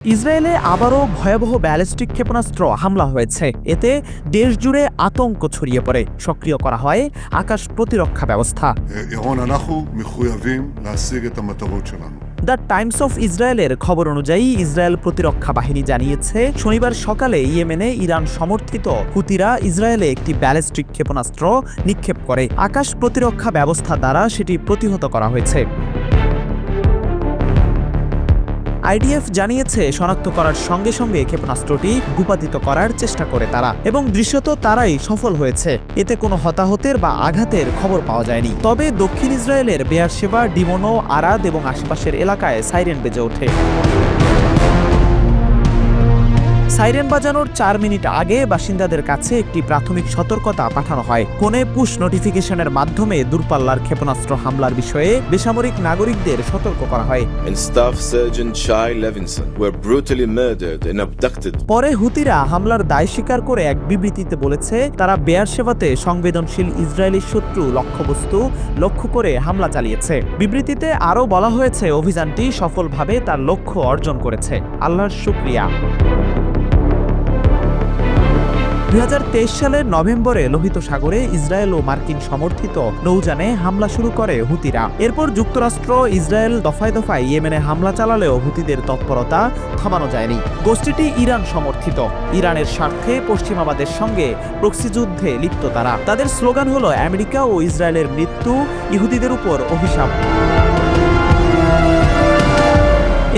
ইসরায়েলে আবারও ভয়াবহ ব্যালিস্টিক ক্ষেপণাস্ত্র হামলা হয়েছে। এতে দেশ জুড়ে আতঙ্ক ছড়িয়ে পড়ে। সক্রিয় করা হয় আকাশ প্রতিরক্ষা ব্যবস্থা। দ্য টাইমস অফ ইসরায়েলের খবর অনুযায়ী ইসরায়েল প্রতিরক্ষা বাহিনী জানিয়েছে, শনিবার সকালে ইয়েমেনে ইরান সমর্থিত হুতিরা ইসরায়েলে একটি ব্যালিস্টিক ক্ষেপণাস্ত্র নিক্ষেপ করে। আকাশ প্রতিরক্ষা ব্যবস্থা দ্বারা সেটি প্রতিহত করা হয়েছে। আইডিএফ জানিয়েছে, শনাক্ত করার সঙ্গে সঙ্গে ক্ষেপণাস্ত্রটি ভূপাতিত করার চেষ্টা করে তারা, এবং দৃশ্যত তারাই সফল হয়েছে। এতে কোনো হতাহতের বা আঘাতের খবর পাওয়া যায়নি। তবে দক্ষিণ ইসরায়েলের বেয়ারশেবা, ডিমোনো, আরাদ এবং আশেপাশের এলাকায় সাইরেন বেজে ওঠে। সাইরেন বাজানোর 4 মিনিট আগে বাসিন্দাদের কাছে একটি প্রাথমিক সতর্কতা পাঠানো হয়। ফোনে পুশ নোটিফিকেশনের মাধ্যমে দূরপাল্লার ক্ষেপণাস্ত্র হামলার বিষয়ে বেসামরিক নাগরিকদের সতর্ক করা হয়। পরে হুতিরা হামলার দায় স্বীকার করে এক বিবৃতিতে বলেছে, তারা বেয়ারশেবাতে সংবেদনশীল ইসরায়েলি শত্রু লক্ষ্যবস্তু লক্ষ্য করে হামলা চালিয়েছে। বিবৃতিতে আরও বলা হয়েছে, অভিযানটি সফলভাবে তার লক্ষ্য অর্জন করেছে। আল্লাহর শুকরিয়া। 2023 সালের নভেম্বরে লোহিত সাগরে ইসরায়েল ও মার্কিন সমর্থিত নৌযানে হামলা শুরু করে হুতিরা। এরপর যুক্তরাষ্ট্র, ইসরায়েল দফায় দফায় ইয়েমেনে হামলা চালালেও হুতিদের তৎপরতা থামানো যায়নি। গোষ্ঠীটি ইরান সমর্থিত। ইরানের স্বার্থে পশ্চিমাবাদের সঙ্গে প্রক্সি যুদ্ধে লিপ্ত তারা। তাদের স্লোগান হলো, আমেরিকা ও ইসরায়েলের মৃত্যু, ইহুদিদের উপর অভিশাপ।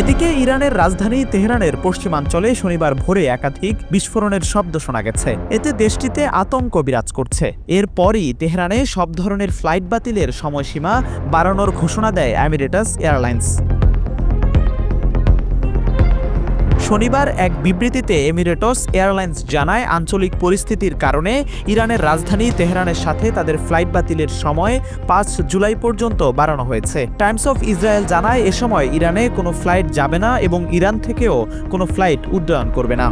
এদিকে ইরানের রাজধানী তেহরানের পশ্চিমাঞ্চলে শনিবার ভোরে একাধিক বিস্ফোরণের শব্দ শোনা গেছে। এতে দেশটিতে আতঙ্ক বিরাজ করছে। এরপরই তেহরানে সব ধরনের ফ্লাইট বাতিলের সময়সীমা বাড়ানোর ঘোষণা দেয় এমিরেটাস এয়ারলাইন্স। শনিবার এক বিবৃতিতে এমিরেটস এয়ারলাইন্স জানায়, আঞ্চলিক পরিস্থিতির কারণে ইরানের রাজধানী তেহরানের সাথে তাদের ফ্লাইট বাতিলের সময় 5 জুলাই পর্যন্ত বাড়ানো হয়েছে। টাইমস অফ ইসরায়েল জানায়, এ সময় ইরানে কোনো ফ্লাইট যাবে না এবং ইরান থেকেও কোনো ফ্লাইট উড্ডয়ন করবে না।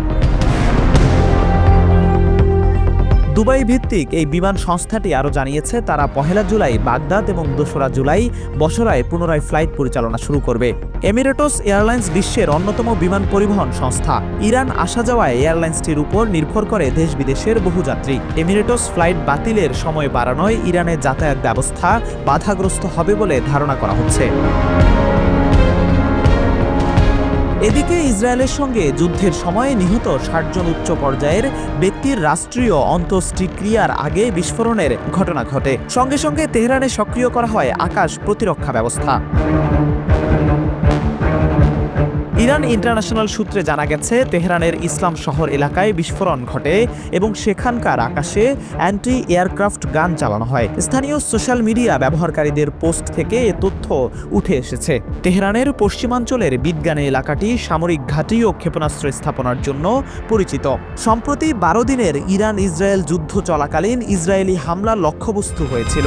দুবাই ভিত্তিক এই বিমান সংস্থাটি আরও জানিয়েছে, তারা 1 জুলাই বাগদাদ এবং 2 জুলাই বসরায় পুনরায় ফ্লাইট পরিচালনা শুরু করবে। এমিরেটস এয়ারলাইন্স বিশ্বের অন্যতম বিমান পরিবহন সংস্থা। ইরান আসা যাওয়ায় এয়ারলাইন্সটির উপর নির্ভর করে দেশ বিদেশের বহু যাত্রী। এমিরেটস ফ্লাইট বাতিলের সময় বাড়ানোয় ইরানের যাতায়াত ব্যবস্থা বাধাগ্রস্ত হবে বলে ধারণা করা হচ্ছে। এদিকে ইসরায়েলের সঙ্গে যুদ্ধের সময় নিহত 60 জন উচ্চ পর্যায়ের ব্যক্তির রাষ্ট্রীয় অন্ত্যেষ্টিক্রিয়ার আগে বিস্ফোরণের ঘটনা ঘটে। সঙ্গে সঙ্গে তেহরানে সক্রিয় করা হয় আকাশ প্রতিরক্ষা ব্যবস্থা। ইরান ইন্টারন্যাশনাল সূত্রে জানা গেছে, তেহরানের ইসলাম শহর এলাকায় বিস্ফোরণ ঘটে এবং সেখানকার আকাশে অ্যান্টি এয়ারক্রাফট গান চালানো হয়। স্থানীয় সোশ্যাল মিডিয়া ব্যবহারকারীদের পোস্ট থেকে এ তথ্য উঠে এসেছে। তেহরানের পশ্চিমাঞ্চলের বিদগানে এলাকাটি সামরিক ঘাঁটি ও ক্ষেপণাস্ত্র স্থাপনার জন্য পরিচিত। সম্প্রতি 12 দিনের ইরান ইসরায়েল যুদ্ধ চলাকালীন ইসরায়েলি হামলার লক্ষ্যবস্তু হয়েছিল।